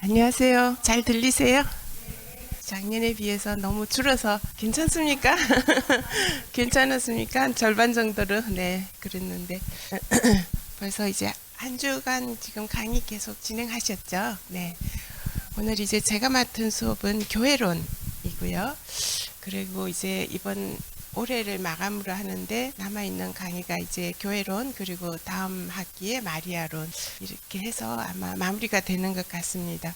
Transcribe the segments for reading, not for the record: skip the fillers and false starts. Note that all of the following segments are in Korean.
안녕하세요. 잘 들리세요? 작년에 비해서 너무 줄어서 괜찮습니까? 괜찮았습니까? 한 절반 정도로 네 그랬는데 벌써 이제 한 주간 지금 강의 계속 진행하셨죠? 네. 오늘 이제 제가 맡은 수업은 교회론이고요. 그리고 이제 이번 올해를 마감으로 하는데 남아있는 강의가 이제 교회론 그리고 다음 학기에 마리아론 이렇게 해서 아마 마무리가 되는 것 같습니다.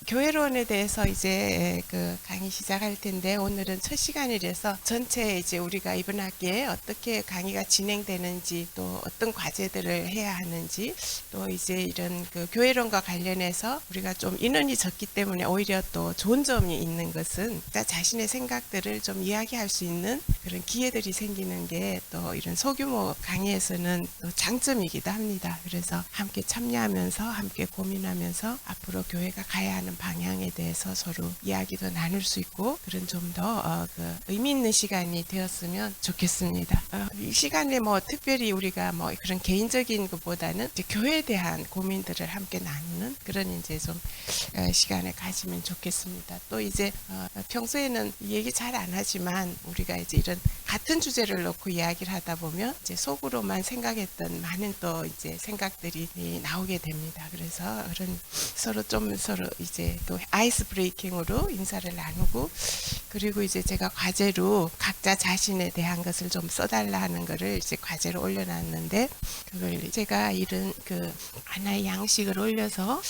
교회론에 대해서 이제 그 강의 시작할 텐데 오늘은 첫 시간이라서 전체 이제 우리가 이번 학기에 어떻게 강의가 진행되는지 또 어떤 과제들을 해야 하는지 또 이제 이런 그 교회론과 관련해서 우리가 좀 인원이 적기 때문에 오히려 또 좋은 점이 있는 것은 자신의 생각들을 좀 이야기할 수 있는 그런 기회들이 생기는 게 또 이런 소규모 강의에서는 또 장점이기도 합니다. 그래서 함께 참여하면서 함께 고민하면서 앞으로 교회가 가야 하는 방향에 대해서 서로 이야기도 나눌 수 있고 그런 좀 더 의미 있는 시간이 되었으면 좋겠습니다. 이 시간에 뭐 특별히 우리가 뭐 그런 개인적인 것보다는 이제 교회에 대한 고민들을 함께 나누는 그런 이제 좀 시간을 가지면 좋겠습니다. 또 이제 평소에는 얘기 잘 안 하지만 우리가 이제 이런 같은 주제를 놓고 이야기를 하다 보면 이제 속으로만 생각했던 많은 또 이제 생각들이 나오게 됩니다. 그래서 그런 서로 이제 또 아이스 브레이킹으로 인사를 나누고 그리고 이제 제가 과제로 각자 자신에 대한 것을 좀 써달라 하는 거를 이제 과제로 올려놨는데 그걸 제가 이런 그 하나의 양식을 올려서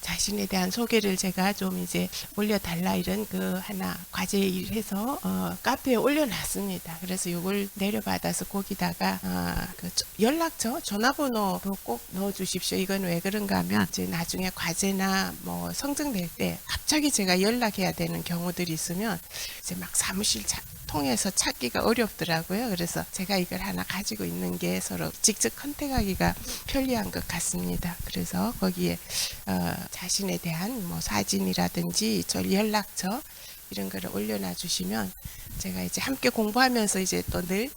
자신에 대한 소개를 제가 좀 이제 올려달라 이런 그 하나 과제를 해서 카페에 올려놨습니다. 그래서 이걸 내려받아서 거기다가 그 연락처, 전화번호도 꼭 넣어주십시오. 이건 왜 그런가 하면 이제 나중에 과제나 뭐 성적낼 때 갑자기 제가 연락해야 되는 경우들이 있으면 이제 막 사무실 통해서 찾기가 어렵더라고요. 그래서 제가 이걸 하나 가지고 있는 게 서로 직접 컨택하기가 편리한 것 같습니다. 그래서 거기에 자신에 대한 뭐 사진이라든지 연락처 이런 거를 올려놔 주시면 제가 이제 함께 공부하면서 이제 또 늘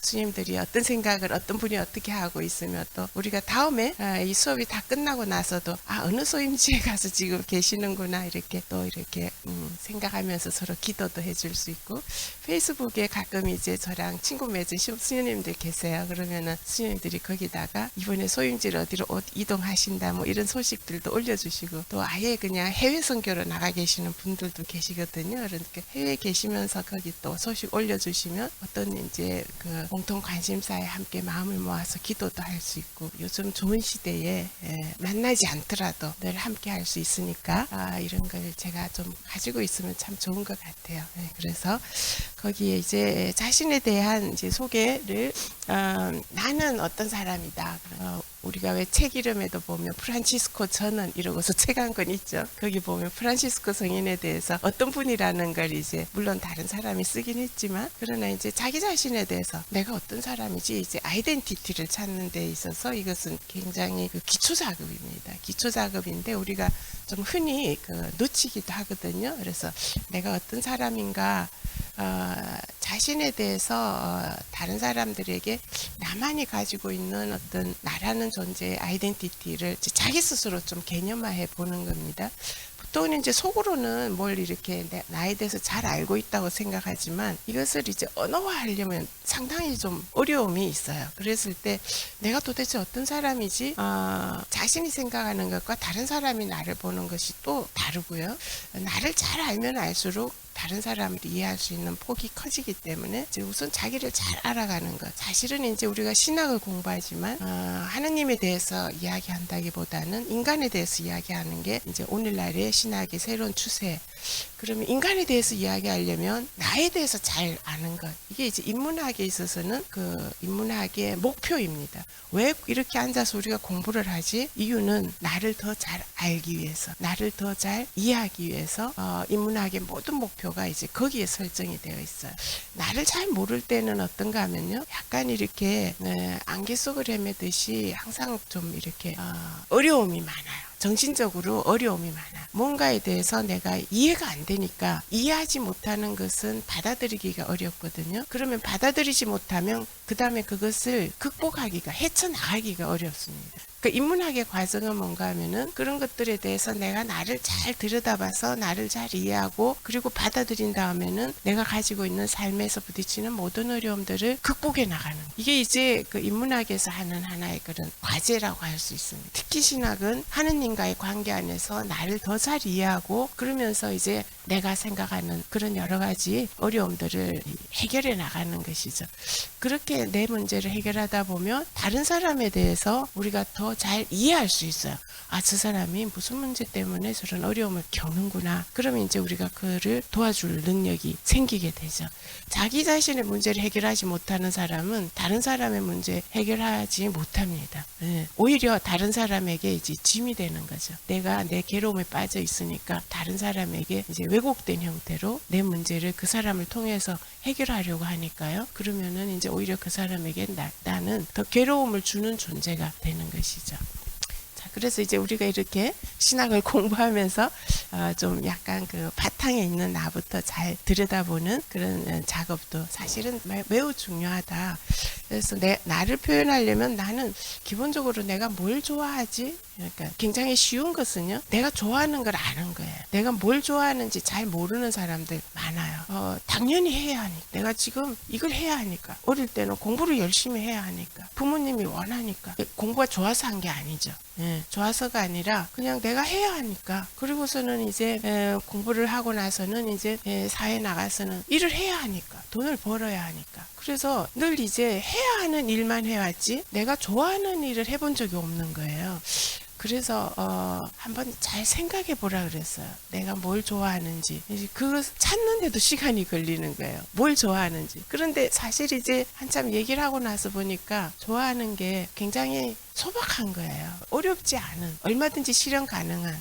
스님들이 어떤 생각을 어떤 분이 어떻게 하고 있으면 또 우리가 다음에 이 수업이 다 끝나고 나서도 어느 소임지에 가서 지금 계시는구나 이렇게 또 이렇게 생각하면서 서로 기도도 해줄 수 있고 페이스북에 가끔 이제 저랑 친구 맺은 스님들 계세요. 그러면은 스님들이 거기다가 이번에 소임지를 어디로 이동하신다 뭐 이런 소식들도 올려주시고 또 아예 그냥 해외 선교로 나가 계시는 분들도 계시거든요. 그러니까 해외에 계시면서 거기 또 소식 올려주시면 어떤 이제 그 공통 관심사에 함께 마음을 모아서 기도도 할 수 있고 요즘 좋은 시대에 만나지 않더라도 늘 함께 할 수 있으니까 이런 걸 제가 좀 가지고 있으면 참 좋은 것 같아요. 그래서 거기에 이제 자신에 대한 이제 소개를 나는 어떤 사람이다. 우리가 왜 책 이름에도 보면 프란치스코 전은 이러고서 책 한 권 있죠. 거기 보면 프란치스코 성인에 대해서 어떤 분이라는 걸 이제 물론 다른 사람이 쓰긴 했지만 그러나 이제 자기 자신에 대해서 내가 어떤 사람이지 이제 아이덴티티를 찾는 데 있어서 이것은 굉장히 그 기초 작업입니다. 기초 작업인데 우리가 좀 흔히 놓치기도 하거든요. 그래서 내가 어떤 사람인가 자신에 대해서 다른 사람들에게 나만이 가지고 있는 어떤 나라는 존재의 아이덴티티를 자기 스스로 좀 개념화해 보는 겁니다. 보통은 이제 속으로는 뭘 이렇게 나에 대해서 잘 알고 있다고 생각하지만 이것을 이제 언어화하려면 상당히 좀 어려움이 있어요. 그랬을 때 내가 도대체 어떤 사람이지? 자신이 생각하는 것과 다른 사람이 나를 보는 것이 또 다르고요. 나를 잘 알면 알수록 다른 사람을 이해할 수 있는 폭이 커지기 때문에 이제 우선 자기를 잘 알아가는 것. 사실은 이제 우리가 신학을 공부하지만 하느님에 대해서 이야기한다기보다는 인간에 대해서 이야기하는 게 이제 오늘날의 신학의 새로운 추세. 그러면 인간에 대해서 이야기하려면 나에 대해서 잘 아는 것. 이게 이제 인문학에 있어서는 그 인문학의 목표입니다. 왜 이렇게 앉아서 우리가 공부를 하지? 이유는 나를 더 잘 알기 위해서, 나를 더 잘 이해하기 위해서 인문학의 모든 목표가 이제 거기에 설정이 되어 있어요. 나를 잘 모를 때는 어떤가 하면요. 약간 이렇게 안개 속을 헤매듯이 항상 좀 이렇게 어려움이 많아요. 정신적으로 어려움이 많아. 뭔가에 대해서 내가 이해가 안 되니까 이해하지 못하는 것은 받아들이기가 어렵거든요. 그러면 받아들이지 못하면 그 다음에 그것을 극복하기가 헤쳐나가기가 어렵습니다. 그 인문학의 과정은 뭔가 하면은 그런 것들에 대해서 내가 나를 잘 들여다봐서 나를 잘 이해하고 그리고 받아들인 다음에는 내가 가지고 있는 삶에서 부딪히는 모든 어려움들을 극복해 나가는, 이게 이제 그 인문학에서 하는 하나의 그런 과제라고 할 수 있습니다. 특히 신학은 하느님과의 관계 안에서 나를 더 잘 이해하고 그러면서 이제 내가 생각하는 그런 여러 가지 어려움들을 해결해 나가는 것이죠. 그렇게 내 문제를 해결하다 보면 다른 사람에 대해서 우리가 더 잘 이해할 수 있어요. 아, 저 사람이 무슨 문제 때문에 저런 어려움을 겪는구나. 그러면 이제 우리가 그를 도와줄 능력이 생기게 되죠. 자기 자신의 문제를 해결하지 못하는 사람은 다른 사람의 문제 해결하지 못합니다. 오히려 다른 사람에게 이제 짐이 되는 거죠. 내가 내 괴로움에 빠져 있으니까 다른 사람에게 이제 왜곡된 형태로 내 문제를 그 사람을 통해서 해결하려고 하니까요. 그러면은 이제 오히려 그 사람에게 나는 더 괴로움을 주는 존재가 되는 것이죠. 그래서 이제 우리가 이렇게 신학을 공부하면서 좀 약간 그 바탕에 있는 나부터 잘 들여다보는 그런 작업도 사실은 매우 중요하다. 그래서 나를 표현하려면 나는 기본적으로 내가 뭘 좋아하지? 그러니까 굉장히 쉬운 것은요, 내가 좋아하는 걸 아는 거예요. 내가 뭘 좋아하는지 잘 모르는 사람들 많아요. 당연히 해야 하니까, 내가 지금 이걸 해야 하니까, 어릴 때는 공부를 열심히 해야 하니까, 부모님이 원하니까, 공부가 좋아서 한 게 아니죠. 좋아서가 아니라 그냥 내가 해야 하니까. 그리고서는 이제 공부를 하고 나서는 이제 사회에 나가서는 일을 해야 하니까, 돈을 벌어야 하니까. 그래서 늘 이제 해야 하는 일만 해왔지 내가 좋아하는 일을 해본 적이 없는 거예요. 그래서 한번 잘 생각해 보라 그랬어요. 내가 뭘 좋아하는지. 그거 찾는데도 시간이 걸리는 거예요. 뭘 좋아하는지. 그런데 사실 이제 한참 얘기를 하고 나서 보니까 좋아하는 게 굉장히 소박한 거예요. 어렵지 않은, 얼마든지 실현 가능한.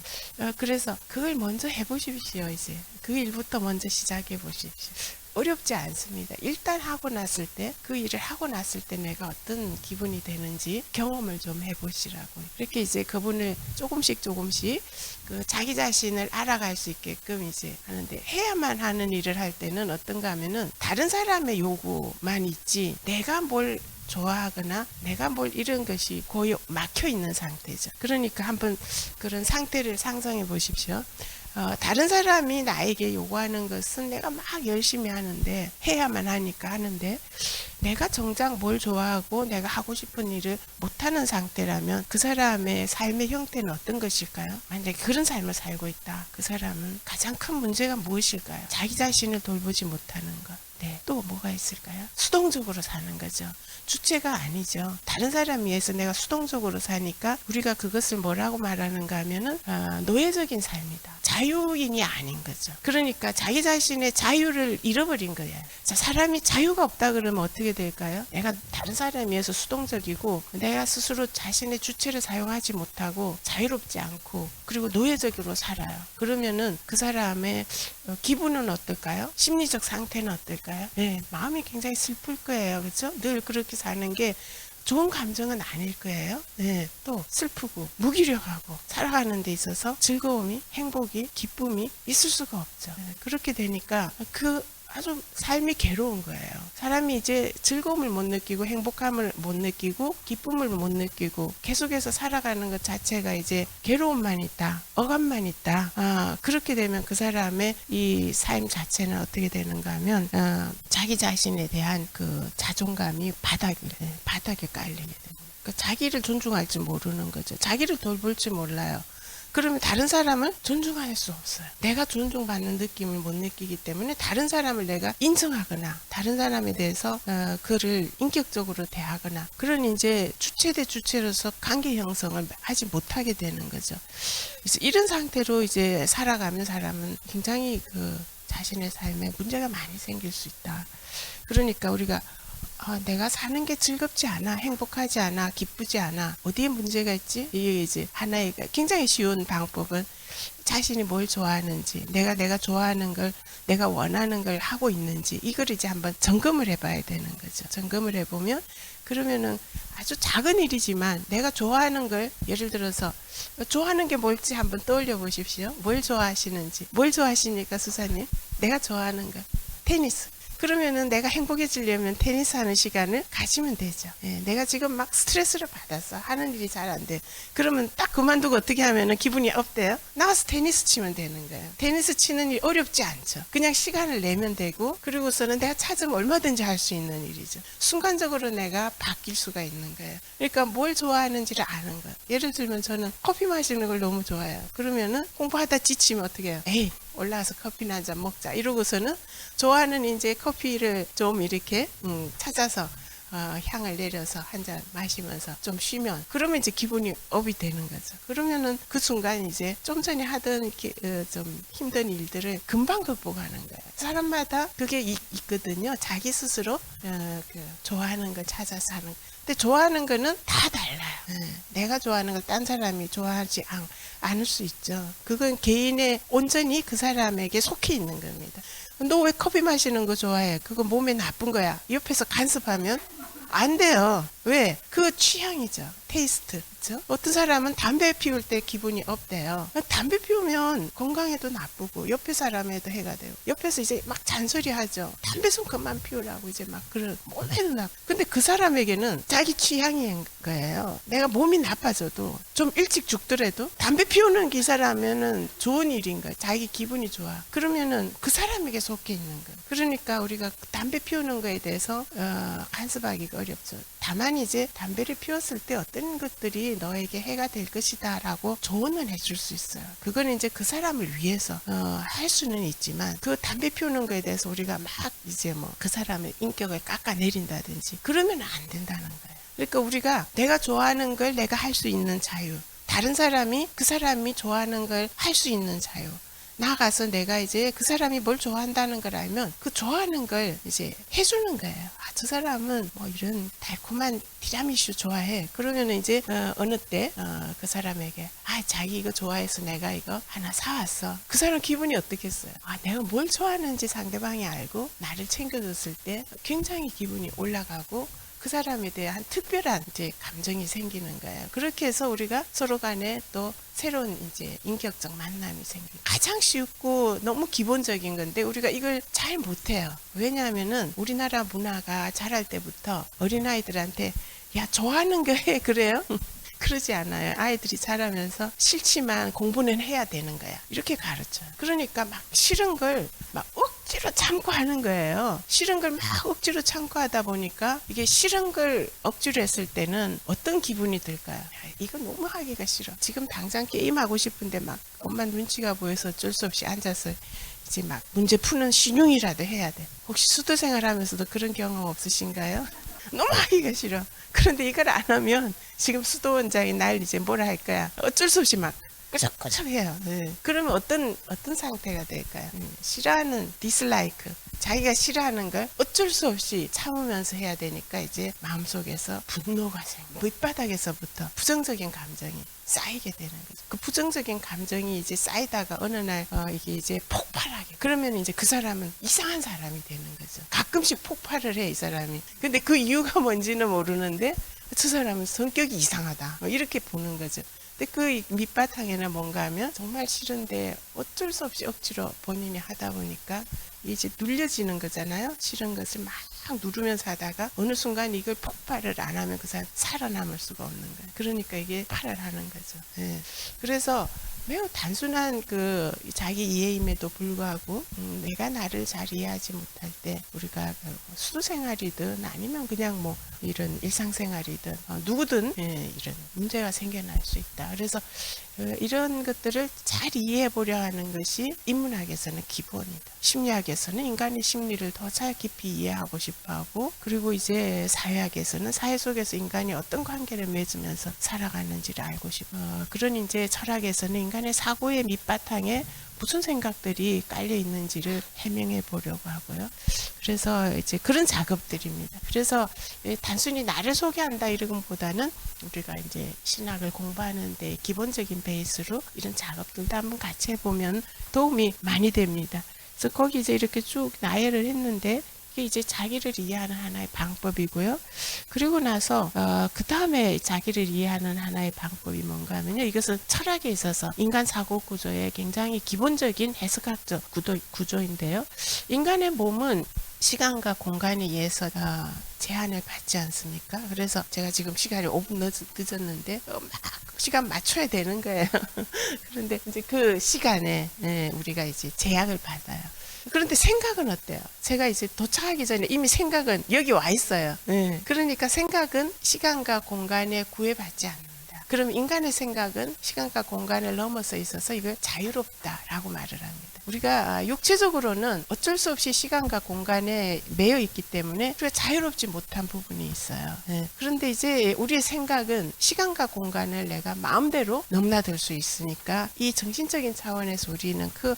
그래서 그걸 먼저 해보십시오. 이제 그 일부터 먼저 시작해 보십시오. 어렵지 않습니다. 일단 하고 났을 때, 그 일을 하고 났을 때 내가 어떤 기분이 되는지 경험을 좀 해보시라고. 이렇게 이제 그분을 조금씩 그 자기 자신을 알아갈 수 있게끔 이제 하는데, 해야만 하는 일을 할 때는 어떤가 하면은 다른 사람의 요구만 있지 내가 뭘 좋아하거나 내가 뭘 이런 것이 고요 막혀 있는 상태죠. 그러니까 한번 그런 상태를 상상해 보십시오. 다른 사람이 나에게 요구하는 것은 내가 막 열심히 하는데, 해야만 하니까 하는데, 내가 정작 뭘 좋아하고 내가 하고 싶은 일을 못하는 상태라면 그 사람의 삶의 형태는 어떤 것일까요? 만약에 그런 삶을 살고 있다. 그 사람은 가장 큰 문제가 무엇일까요? 자기 자신을 돌보지 못하는 것. 네, 또 뭐가 있을까요? 수동적으로 사는 거죠. 주체가 아니죠. 다른 사람 위해서 내가 수동적으로 사니까 우리가 그것을 뭐라고 말하는가 하면은 노예적인 삶이다. 자유인이 아닌 거죠. 그러니까 자기 자신의 자유를 잃어버린 거예요. 자, 사람이 자유가 없다 그러면 어떻게 될까요? 내가 다른 사람 위해서 수동적이고 내가 스스로 자신의 주체를 사용하지 못하고 자유롭지 않고 그리고 노예적으로 살아요. 그러면은 그 사람의 기분은 어떨까요? 심리적 상태는 어떨까요? 네, 마음이 굉장히 슬플 거예요. 그렇죠? 늘 그렇게 사는 게 좋은 감정은 아닐 거예요. 네, 또 슬프고 무기력하고 살아가는 데 있어서 즐거움이, 행복이, 기쁨이 있을 수가 없죠. 네, 그렇게 되니까 아주 삶이 괴로운 거예요. 사람이 이제 즐거움을 못 느끼고 행복함을 못 느끼고 기쁨을 못 느끼고 계속해서 살아가는 것 자체가 이제 괴로움만 있다, 억압만 있다. 그렇게 되면 그 사람의 이 삶 자체는 어떻게 되는가 하면 자기 자신에 대한 그 자존감이 바닥에 깔리게 됩니다. 그러니까 자기를 존중할 줄 모르는 거죠. 자기를 돌볼 줄 몰라요. 그러면 다른 사람을 존중할 수 없어요. 내가 존중받는 느낌을 못 느끼기 때문에 다른 사람을 내가 인정하거나 다른 사람에 대해서 그를 인격적으로 대하거나 그런 이제 주체 대 주체로서 관계 형성을 하지 못하게 되는 거죠. 그래서 이런 상태로 이제 살아가면 사람은 굉장히 그 자신의 삶에 문제가 많이 생길 수 있다. 그러니까 우리가 내가 사는 게 즐겁지 않아, 행복하지 않아, 기쁘지 않아, 어디에 문제가 있지? 이게 이제 하나의 굉장히 쉬운 방법은 자신이 뭘 좋아하는지, 내가 좋아하는 걸, 내가 원하는 걸 하고 있는지, 이걸 이제 한번 점검을 해봐야 되는 거죠. 점검을 해보면, 그러면은 아주 작은 일이지만 내가 좋아하는 걸, 예를 들어서, 좋아하는 게 뭘지 한번 떠올려 보십시오. 뭘 좋아하시는지. 뭘 좋아하십니까, 수사님? 내가 좋아하는 거. 테니스. 그러면은 내가 행복해지려면 테니스 하는 시간을 가지면 되죠. 예, 내가 지금 막 스트레스를 받았어. 하는 일이 잘 안 돼. 그러면 딱 그만두고 어떻게 하면은 기분이 업돼요? 나가서 테니스 치면 되는 거예요. 테니스 치는 일 어렵지 않죠. 그냥 시간을 내면 되고, 그리고서는 내가 찾으면 얼마든지 할 수 있는 일이죠. 순간적으로 내가 바뀔 수가 있는 거예요. 그러니까 뭘 좋아하는지를 아는 거예요. 예를 들면 저는 커피 마시는 걸 너무 좋아해요. 그러면은 공부하다 지치면 어떻게 해요? 에이, 올라와서 커피나 한잔 먹자. 이러고서는 좋아하는 이제 커피를 좀 이렇게 찾아서 향을 내려서 한 잔 마시면서 좀 쉬면, 그러면 이제 기분이 업이 되는 거죠. 그러면은 그 순간 이제 좀 전에 하던 이렇게 좀 힘든 일들을 금방 극복하는 거예요. 사람마다 그게 있거든요. 자기 스스로 좋아하는 걸 찾아서 하는. 근데 좋아하는 거는 다 달라요. 내가 좋아하는 걸 딴 사람이 좋아하지 않을 수 있죠. 그건 개인의 온전히 그 사람에게 속해 있는 겁니다. 너 왜 커피 마시는 거 좋아해? 그거 몸에 나쁜 거야. 옆에서 간섭하면 안 돼요. 왜? 그 취향이죠. 테이스트. 그렇죠? 어떤 사람은 담배 피울 때 기분이 업돼요. 담배 피우면 건강에도 나쁘고 옆에 사람에도 해가 돼요. 옆에서 이제 막 잔소리하죠. 담배 좀 그만 피우라고 이제 막 그런 몸에도 나. 근데 그 사람에게는 자기 취향인 거예요. 내가 몸이 나빠져도 좀 일찍 죽더라도 담배 피우는 기사라면은 좋은 일인 거예요. 자기 기분이 좋아. 그러면은 그 사람에게 속해 있는 거예요. 그러니까 우리가 담배 피우는 거에 대해서 간섭하기가 어렵죠. 다만 이제 담배를 피웠을 때 어떤 것들이 너에게 해가 될 것이다 라고 조언은 해줄 수 있어요. 그건 이제 그 사람을 위해서 할 수는 있지만, 그 담배 피우는 거에 대해서 우리가 막 이제 뭐 그 사람의 인격을 깎아내린다든지 그러면 안 된다는 거예요. 그러니까 우리가 내가 좋아하는 걸 내가 할 수 있는 자유, 다른 사람이 그 사람이 좋아하는 걸 할 수 있는 자유, 나가서 내가 이제 그 사람이 뭘 좋아한다는 걸 알면 그 좋아하는 걸 이제 해주는 거예요. 아, 저 사람은 뭐 이런 달콤한 티라미슈 좋아해. 그러면 이제 어느 때 그 사람에게 자기 이거 좋아해서 내가 이거 하나 사왔어. 그 사람 기분이 어떻겠어요? 내가 뭘 좋아하는지 상대방이 알고 나를 챙겨줬을 때 굉장히 기분이 올라가고 그 사람에 대한 특별한 이제 감정이 생기는 거예요. 그렇게 해서 우리가 서로 간에 또 새로운 이제 인격적 만남이 생기고, 가장 쉽고 너무 기본적인 건데 우리가 이걸 잘 못해요. 왜냐하면은 우리나라 문화가 자랄 때부터 어린아이들한테 야, 좋아하는 거 해. 그래요? 그러지 않아요. 아이들이 자라면서 싫지만 공부는 해야 되는 거야. 이렇게 가르쳐요. 그러니까 막 싫은 걸 막 억지로 참고 하는 거예요. 싫은 걸 막 억지로 참고 하다 보니까 이게 싫은 걸 억지로 했을 때는 어떤 기분이 들까요? 이거 너무 하기가 싫어. 지금 당장 게임하고 싶은데 막 엄마 눈치가 보여서 어쩔 수 없이 앉아서 이제 막 문제 푸는 신용이라도 해야 돼. 혹시 수도 생활하면서도 그런 경험 없으신가요? 너무 하기가 싫어. 그런데 이걸 안 하면 지금 수도 원장이 날 이제 뭐라 할 거야. 어쩔 수 없이 막 끄적끄적해요. 그러면 어떤 상태가 될까요? 싫어하는 디슬라이크, 자기가 싫어하는 걸 어쩔 수 없이 참으면서 해야 되니까 이제 마음속에서 분노가 밑바닥에서부터 부정적인 감정이 쌓이게 되는 거죠. 그 부정적인 감정이 이제 쌓이다가 어느 날 이게 이제 폭발하게, 그러면 이제 그 사람은 이상한 사람이 되는 거죠. 가끔씩 폭발을 해, 이 사람이. 근데 그 이유가 뭔지는 모르는데 저 사람은 성격이 이상하다, 이렇게 보는 거죠. 근데 그 밑바탕에는 뭔가 하면 정말 싫은데 어쩔 수 없이 억지로 본인이 하다 보니까 이제 눌려지는 거잖아요. 싫은 것을 막 누르면서 하다가 어느 순간 이걸 폭발을 안 하면 그 사람 살아남을 수가 없는 거예요. 그러니까 이게 폭발을 하는 거죠. 그래서 매우 단순한 그 자기 이해임에도 불구하고 내가 나를 잘 이해하지 못할 때 우리가 수도 생활이든 아니면 그냥 뭐 이런 일상생활이든 누구든 이런 문제가 생겨날 수 있다. 그래서 이런 것들을 잘 이해해 보려 하는 것이 인문학에서는 기본이다. 심리학에서는 인간의 심리를 더 잘 깊이 이해하고 싶어 하고, 그리고 이제 사회학에서는 사회 속에서 인간이 어떤 관계를 맺으면서 살아가는지를 알고 싶어. 그런 이제 철학에서는 인간의 사고의 밑바탕에 무슨 생각들이 깔려 있는지를 해명해 보려고 하고요. 그래서 이제 그런 작업들입니다. 그래서 단순히 나를 소개한다 이런 것보다는 우리가 이제 신학을 공부하는데 기본적인 베이스로 이런 작업들도 한번 같이 해보면 도움이 많이 됩니다. 그래서 거기 이제 이렇게 쭉 나열을 했는데 이게 이제 자기를 이해하는 하나의 방법이고요. 그리고 나서 그 다음에 자기를 이해하는 하나의 방법이 뭔가 하면요, 이것은 철학에 있어서 인간 사고 구조의 굉장히 기본적인 해석학적 구조인데요. 인간의 몸은 시간과 공간에 의해서 제한을 받지 않습니까? 그래서 제가 지금 시간이 5분 늦었는데 막 시간 맞춰야 되는 거예요. 그런데 이제 그 시간에 우리가 이제 제약을 받아요. 그런데 생각은 어때요? 제가 이제 도착하기 전에 이미 생각은 여기 와 있어요. 그러니까 생각은 시간과 공간에 구애받지 않는다. 그럼 인간의 생각은 시간과 공간을 넘어서 있어서 이걸 자유롭다라고 말을 합니다. 우리가 육체적으로는 어쩔 수 없이 시간과 공간에 매여 있기 때문에 우리가 자유롭지 못한 부분이 있어요. 그런데 이제 우리의 생각은 시간과 공간을 내가 마음대로 넘나들 수 있으니까 이 정신적인 차원에서 우리는 그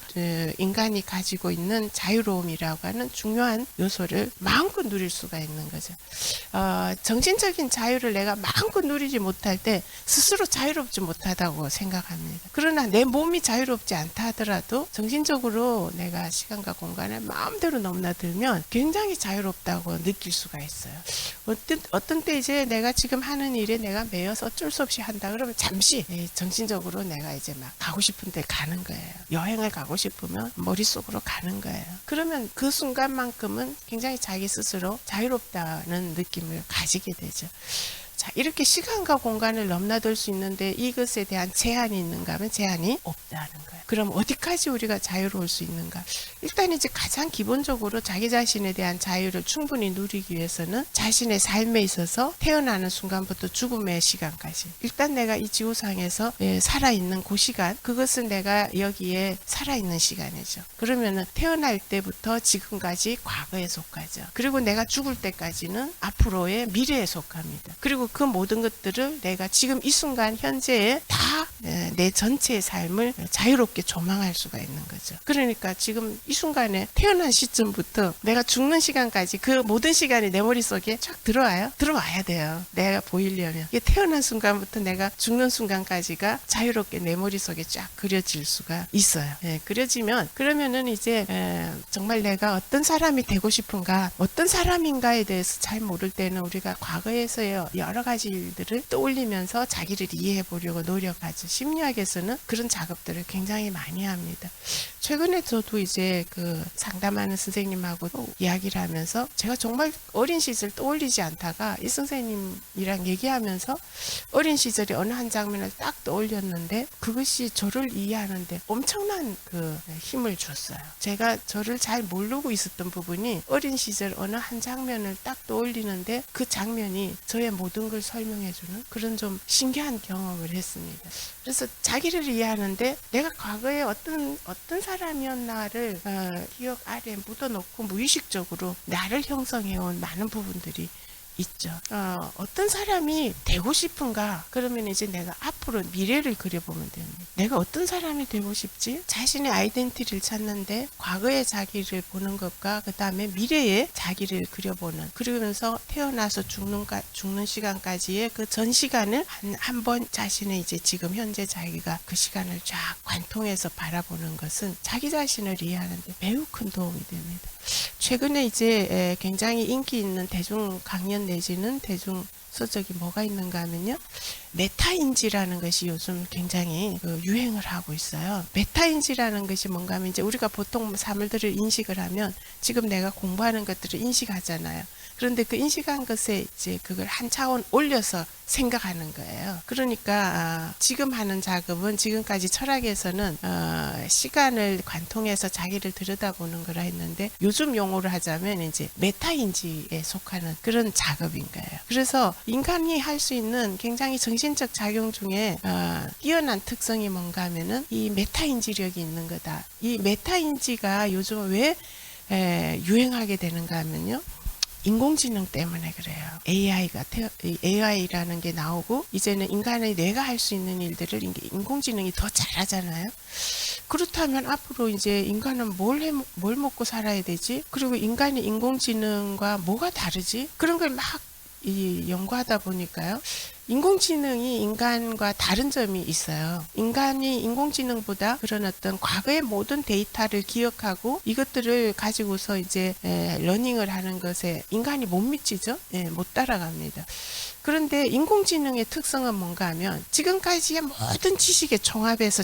인간이 가지고 있는 자유로움이라고 하는 중요한 요소를 마음껏 누릴 수가 있는 거죠. 정신적인 자유를 내가 마음껏 누리지 못할 때 스스로 자유롭지 못하다고 생각합니다. 그러나 내 몸이 자유롭지 않다 하더라도 정신적으로 내가 시간과 공간을 마음대로 넘나들면 굉장히 자유롭다고 느낄 수가 있어요. 어떤 때 이제 내가 지금 하는 일에 내가 매여서 어쩔 수 없이 한다 그러면 잠시 정신적으로 내가 이제 막 가고 싶은 데 가는 거예요. 여행을 가고 싶으면 머릿속으로 가는 거예요. 그러면 그 순간만큼은 굉장히 자기 스스로 자유롭다는 느낌을 가지게 되죠. 자, 이렇게 시간과 공간을 넘나들 수 있는데 이것에 대한 제한이 있는가 하면 제한이 없다는 거예요. 그럼 어디까지 우리가 자유로울 수 있는가? 일단 이제 가장 기본적으로 자기 자신에 대한 자유를 충분히 누리기 위해서는 자신의 삶에 있어서 태어나는 순간부터 죽음의 시간까지 일단 내가 이 지구상에서 살아있는 그 시간, 그것은 내가 여기에 살아있는 시간이죠. 그러면은 태어날 때부터 지금까지 과거에 속하죠. 그리고 내가 죽을 때까지는 앞으로의 미래에 속합니다. 그리고 그 모든 것들을 내가 지금 이 순간 현재에 다 내 전체의 삶을 자유롭게 조망할 수가 있는 거죠. 그러니까 지금 이 순간에 태어난 시점부터 내가 죽는 시간까지 그 모든 시간이 내 머릿속에 쫙 들어와야 돼요. 내가 보이려면 이게 태어난 순간부터 내가 죽는 순간까지가 자유롭게 내 머릿속에 쫙 그려질 수가 있어요. 그러면은 이제 정말 내가 어떤 사람이 되고 싶은가, 어떤 사람인가에 대해서 잘 모를 때는 우리가 과거에서의 여러 가지 일들을 떠올리면서 자기를 이해해 보려고 노력하죠. 심리학에서는 그런 작업들을 굉장히 많이 합니다. 최근에 저도 이제 그 상담하는 선생님하고 이야기를 하면서 제가 정말 어린 시절 떠올리지 않다가 이 선생님이랑 얘기하면서 어린 시절의 어느 한 장면을 딱 떠올렸는데 그것이 저를 이해하는데 엄청난 그 힘을 줬어요. 제가 저를 잘 모르고 있었던 부분이 어린 시절 어느 한 장면을 딱 떠올리는데 그 장면이 저의 모든 걸 설명해주는 그런 좀 신기한 경험을 했습니다. 그래서 자기를 이해하는데 내가 과거에 어떤 사람이었나를 기억 아래에 묻어놓고 무의식적으로 나를 형성해온 많은 부분들이 있죠. 어떤 사람이 되고 싶은가? 그러면 이제 내가 앞으로 미래를 그려보면 됩니다. 내가 어떤 사람이 되고 싶지? 자신의 아이덴티티를 찾는데 과거의 자기를 보는 것과 그 다음에 미래의 자기를 그려보는, 그러면서 태어나서 죽는 시간까지의 그 전 시간을 한 번 자신의 이제 지금 현재 자기가 그 시간을 쫙 관통해서 바라보는 것은 자기 자신을 이해하는데 매우 큰 도움이 됩니다. 최근에 이제 굉장히 인기 있는 대중 강연 내지는 대중 서적이 뭐가 있는가 하면요, 메타인지라는 것이 요즘 굉장히 유행을 하고 있어요. 메타인지라는 것이 뭔가 하면 이제 우리가 보통 사물들을 인식을 하면 지금 내가 공부하는 것들을 인식하잖아요. 그런데 그 인식한 것에 이제 그걸 한 차원 올려서 생각하는 거예요. 그러니까 지금 하는 작업은 지금까지 철학에서는 시간을 관통해서 자기를 들여다보는 거라 했는데 요즘 용어를 하자면 이제 메타인지에 속하는 그런 작업인 거예요. 그래서 인간이 할 수 있는 굉장히 정신적 작용 중에 뛰어난 특성이 뭔가 하면은 이 메타인지력이 있는 거다. 이 메타인지가 요즘 왜 유행하게 되는가 하면요, 인공지능 때문에 그래요. AI라는 게 나오고 이제는 인간의 뇌가 할 수 있는 일들을 인공지능이 더 잘하잖아요. 그렇다면 앞으로 이제 인간은 뭘 먹고 살아야 되지? 그리고 인간이 인공지능과 뭐가 다르지? 그런 걸 막 연구하다 보니까요, 인공지능이 인간과 다른 점이 있어요. 인간이 인공지능보다 그런 어떤 과거의 모든 데이터를 기억하고 이것들을 가지고서 이제 러닝을 하는 것에 인간이 못 미치죠. 못 따라갑니다. 그런데 인공지능의 특성은 뭔가 하면 지금까지의 모든 지식의 종합에서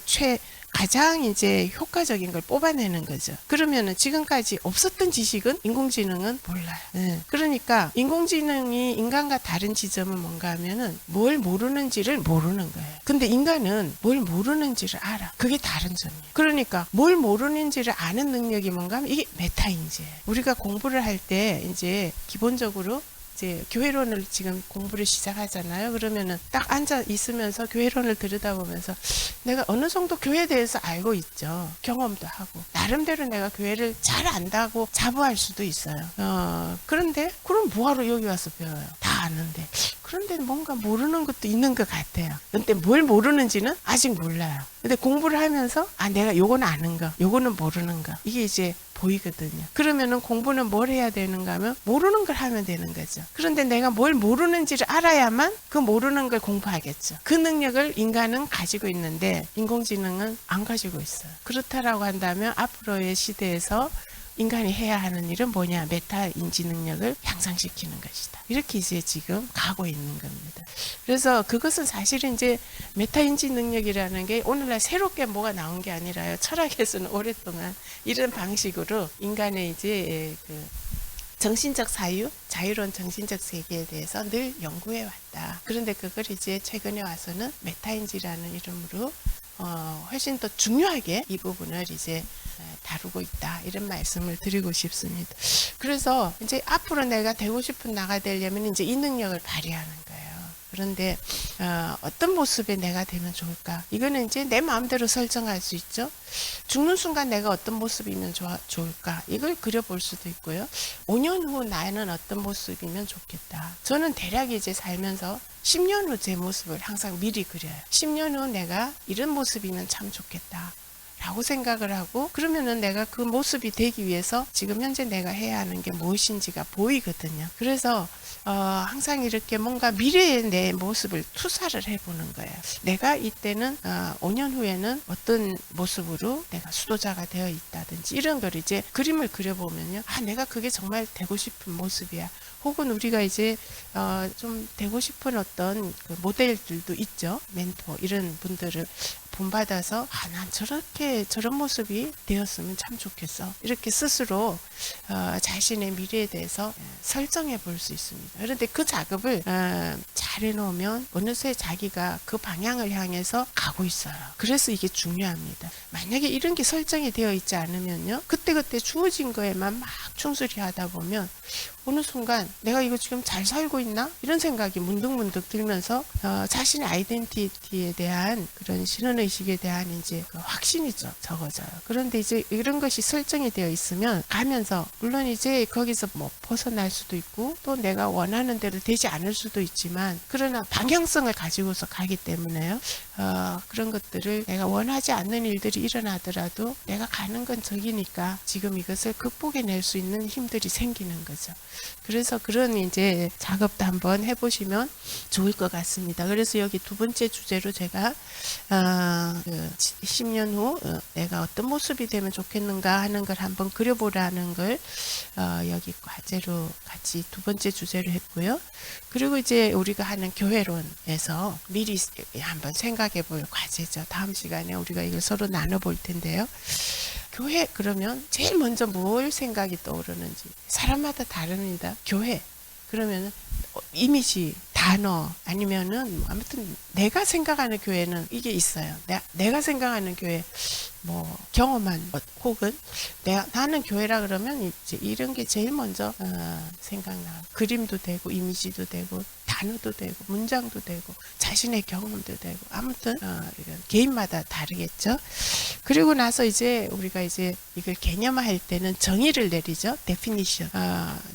가장 이제 효과적인 걸 뽑아내는 거죠. 그러면은 지금까지 없었던 지식은 인공지능은 몰라요. 그러니까 인공지능이 인간과 다른 지점은 뭔가 하면은 뭘 모르는지를 모르는 거예요. 근데 인간은 뭘 모르는지를 알아. 그게 다른 점이에요. 그러니까 뭘 모르는지를 아는 능력이 뭔가 하면 이게 메타인지예요. 우리가 공부를 할 때 이제 기본적으로 이제 교회론을 지금 공부를 시작하잖아요. 그러면은 딱 앉아 있으면서 교회론을 들여다보면서 내가 어느 정도 교회에 대해서 알고 있죠. 경험도 하고 나름대로 내가 교회를 잘 안다고 자부할 수도 있어요. 그런데 그럼 뭐하러 여기 와서 배워요? 다 아는데. 그런데 뭔가 모르는 것도 있는 것 같아요. 근데 뭘 모르는지는 아직 몰라요. 근데 공부를 하면서 내가 요거는 아는 거, 요거는 모르는 거, 이게 이제 보이거든요. 그러면은 공부는 뭘 해야 되는가 하면 모르는 걸 하면 되는 거죠. 그런데 내가 뭘 모르는지를 알아야만 그 모르는 걸 공부하겠죠. 그 능력을 인간은 가지고 있는데 인공지능은 안 가지고 있어요. 그렇다라고 한다면 앞으로의 시대에서 인간이 해야 하는 일은 뭐냐? 메타 인지 능력을 향상시키는 것이다. 이렇게 이제 지금 가고 있는 겁니다. 그래서 그것은 사실은 이제 메타 인지 능력이라는 게 오늘날 새롭게 뭐가 나온 게 아니라요. 철학에서는 오랫동안 이런 방식으로 인간의 이제 그 정신적 자유로운 정신적 세계에 대해서 늘 연구해 왔다. 그런데 그걸 이제 최근에 와서는 메타인지라는 이름으로 훨씬 더 중요하게 이 부분을 이제 다루고 있다. 이런 말씀을 드리고 싶습니다. 그래서 이제 앞으로 내가 되고 싶은 나가 되려면 이제 이 능력을 발휘하는 거예요. 그런데 어떤 모습의 내가 되면 좋을까? 이거는 이제 내 마음대로 설정할 수 있죠. 죽는 순간 내가 어떤 모습이면 좋을까? 이걸 그려볼 수도 있고요. 5년 후 나는 어떤 모습이면 좋겠다. 저는 대략 이제 살면서 10년 후 제 모습을 항상 미리 그려요. 10년 후 내가 이런 모습이면 참 좋겠다. 라고 생각을 하고 그러면은 내가 그 모습이 되기 위해서 지금 현재 내가 해야 하는 게 무엇인지가 보이거든요. 그래서 항상 이렇게 뭔가 미래의 내 모습을 투사를 해보는 거예요. 내가 이때는 5년 후에는 어떤 모습으로 내가 수도자가 되어 있다든지 이런 걸 이제 그림을 그려보면요. 내가 그게 정말 되고 싶은 모습이야. 혹은 우리가 이제 좀 되고 싶은 어떤 그 모델들도 있죠. 멘토 이런 분들을 본받아서 난 저런 모습이 되었으면 참 좋겠어. 이렇게 스스로 자신의 미래에 대해서 설정해 볼 수 있습니다. 그런데 그 작업을 잘 해놓으면 어느새 자기가 그 방향을 향해서 가고 있어요. 그래서 이게 중요합니다. 만약에 이런 게 설정이 되어 있지 않으면요. 그때그때 주어진 거에만 막 충실히 하다 보면 어느 순간 내가 이거 지금 잘 살고 있나? 이런 생각이 문득문득 들면서 자신의 아이덴티티에 대한 그런 신원의식에 대한 이제 그 확신이 적어져요. 그런데 이제 이런 것이 설정이 되어 있으면 가면서 물론 이제 거기서 뭐 벗어날 수도 있고 또 내가 원하는 대로 되지 않을 수도 있지만 그러나 방향성을 가지고서 가기 때문에요. 그런 것들을 내가 원하지 않는 일들이 일어나더라도 내가 가는 건 저기니까 지금 이것을 극복해낼 수 있는 힘들이 생기는 거죠. 그래서 그런 이제 작업도 한번 해보시면 좋을 것 같습니다. 그래서 여기 두 번째 주제로 제가 10년 후 내가 어떤 모습이 되면 좋겠는가 하는 걸 한번 그려보라는 걸 여기 과제로 같이 두 번째 주제로 했고요. 그리고 이제 우리가 하는 교회론에서 미리 한번 생각해 볼 과제죠. 다음 시간에 우리가 이걸 서로 나눠볼 텐데요. 교회 그러면 제일 먼저 뭘 생각이 떠오르는지 사람마다 다릅니다. 교회 그러면 이미지 단어 아니면은 아무튼 내가 생각하는 교회는 이게 있어요. 내가 생각하는 교회 뭐 경험한 것 혹은 나는 교회라 그러면 이제 이런 게 제일 먼저 생각나. 그림도 되고 이미지도 되고 단어도 되고 문장도 되고 자신의 경험도 되고 아무튼 이런 개인마다 다르겠죠. 그리고 나서 이제 우리가 이제 이걸 개념화할 때는 정의를 내리죠. definition.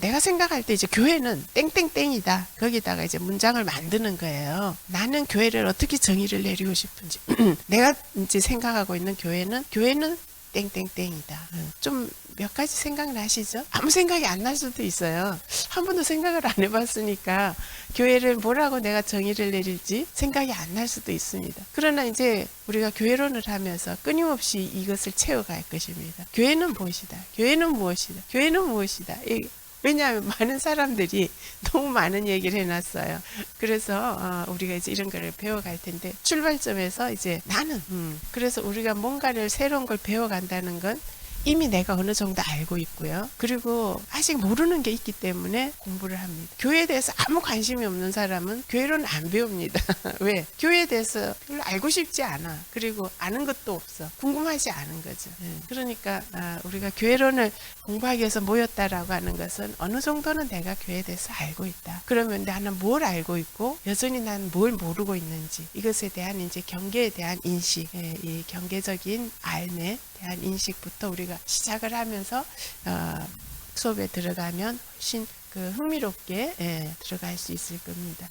내가 생각할 때 이제 교회는 땡땡땡이다. 거기다가 이제 문장을 만드는 거예요. 나는 교회를 어떻게 정의를 내리고 싶은지. 내가 이제 생각하고 있는 교회는 땡땡땡이다. 좀 몇 가지 생각나시죠? 아무 생각이 안 날 수도 있어요. 한 번도 생각을 안 해봤으니까 교회를 뭐라고 내가 정의를 내릴지 생각이 안 날 수도 있습니다. 그러나 이제 우리가 교회론을 하면서 끊임없이 이것을 채워갈 것입니다. 교회는 무엇이다. 교회는 무엇이다. 교회는 무엇이다. 왜냐하면 많은 사람들이 너무 많은 얘기를 해놨어요. 그래서 우리가 이제 이런 거를 배워갈 텐데 출발점에서 이제 나는 그래서 우리가 뭔가를 새로운 걸 배워간다는 건 이미 내가 어느 정도 알고 있고요. 그리고 아직 모르는 게 있기 때문에 공부를 합니다. 교회에 대해서 아무 관심이 없는 사람은 교회로는 안 배웁니다. 왜? 교회에 대해서 별로 알고 싶지 않아. 그리고 아는 것도 없어. 궁금하지 않은 거죠. 그러니까 우리가 교회론을 공부하기 위해서 모였다라고 하는 것은 어느 정도는 내가 교회에 대해서 알고 있다. 그러면 나는 뭘 알고 있고 여전히 난 뭘 모르고 있는지 이것에 대한 이제 경계에 대한 인식, 이 경계적인 알매 대한 인식부터 우리가 시작을 하면서 수업에 들어가면 훨씬 그 흥미롭게 들어갈 수 있을 겁니다.